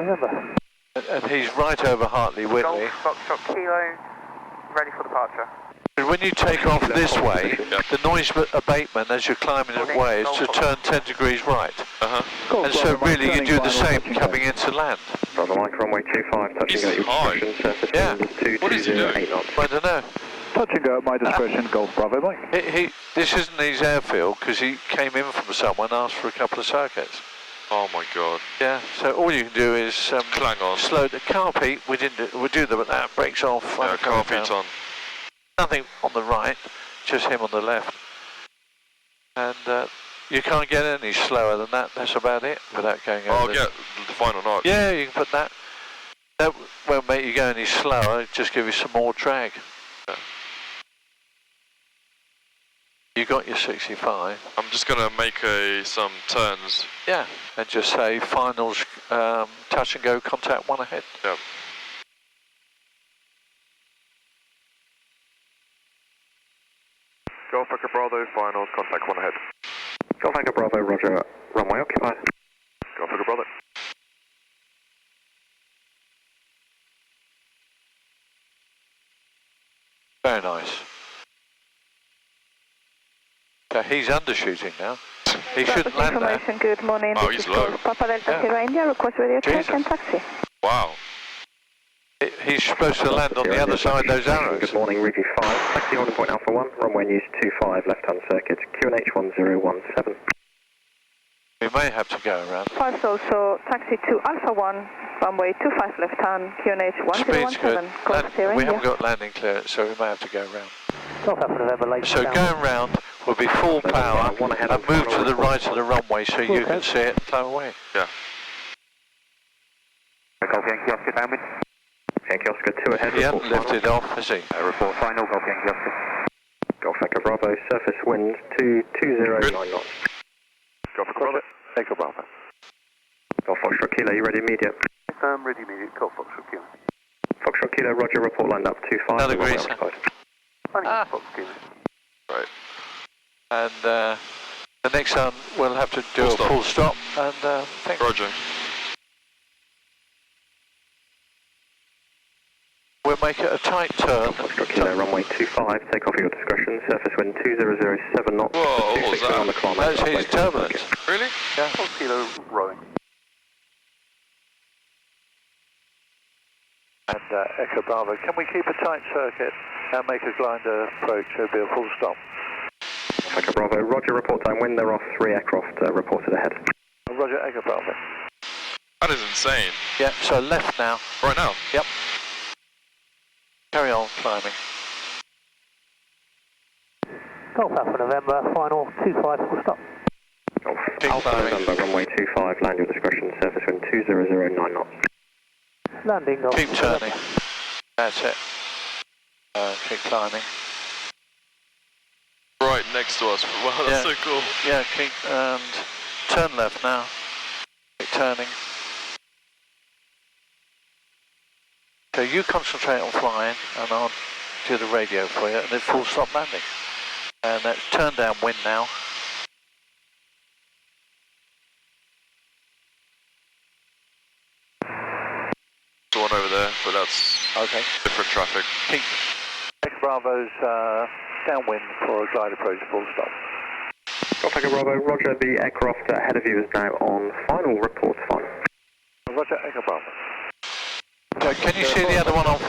November. And he's right over Hartley Whitley. Golf Foxtrot Kilo, ready for departure. When you take off this way, the noise abatement as you're climbing away is to turn 10 degrees right. And so really you do the same coming into land. Bravo Mike, runway 25, touching at your discretion, surface wind is 220 knots. I don't know. Touch and go at my discretion, Golf Bravo Mike. This isn't his airfield because he came in from somewhere and asked for a couple of circuits. Oh my god. Yeah, so all you can do is clang on. Slow the carpet. We do that, but that breaks off. Yeah, carpet's on. Nothing on the right, just him on the left. And you can't get any slower than that. That's about it without going over. I'll get the final notch. Yeah, you can put that. That won't make you go any slower. Just give you some more drag. Yeah. You got your 65. I'm just gonna make some turns. Yeah, and just say finals, touch and go, contact one ahead. Yep. Golf Echo Bravo, finals, contact one ahead. Golf Echo Bravo, roger, runway occupied. Golf Echo Bravo. Very nice. So he's undershooting now. He shouldn't land there. Good morning. Oh, he's low. Papa Delta Sierra India, request radio check and taxi. Wow. He's supposed to land on the other side of those arrows. Good morning, Review 5, taxi holding point Alpha 1, runway news 25, left-hand circuit, QNH 1017. We may have to go around. 5 also, taxi to Alpha 1, runway 25 left hand, QNH 1017. We haven't got landing clearance, so we may have to go around. Golf Alpha November, late. So going round will be full power and move to the right of the runway so you can see it and fly away. Yeah. Golf Yankee Oscar downwind. Yankee Oscar 2 ahead. He hasn't lifted off, has he? Report final, Golf Yankee Oscar. Golf Echo Bravo, surface wind 220 knots. Golf Echo Bravo. Echo Bravo. Golf Foxtrot Kilo, you ready immediate? Ready immediate, Golf Foxtrot Kilo. Foxtrot Kilo, roger, report lined up 25. Another greaser. Fox Kilo. Right. And the next one we'll have to do a full stop and think. Roger. We'll make it a tight turn. Foxtrot Kilo, runway 25, take off at your discretion, surface wind 2007 knots. Whoa, what was that? On the climb. That's his turbulence. Really? Yeah. Fox Kilo rowing. And Echo Bravo, can we keep a tight circuit and make a glider approach? It'll be a full stop. Echo Bravo, roger, report time wind, there are 3 aircraft reported ahead. Roger, Echo Bravo. That is insane. Yeah, so left now. Right now? Yep. Carry on climbing. Golf Alpha November, final 25, full stop. Golf Keep Alpha climbing. November, runway 25, land your discretion, surface wind 2009 knots. Landing off. Keep turning. That's it. Keep climbing. Right next to us. Wow, that's so cool. Yeah, keep and turn left now. Keep turning. So you concentrate on flying and I'll do the radio for you and then full stop landing. And that's turn down wind now. The one over there, but that's Okay. different traffic. Keep Echo Bravo's downwind for a glide approach full stop. Golf Echo Bravo, roger, the aircraft ahead of you is now on final, report final. Roger, Echo Bravo. So can you see the other one on fire?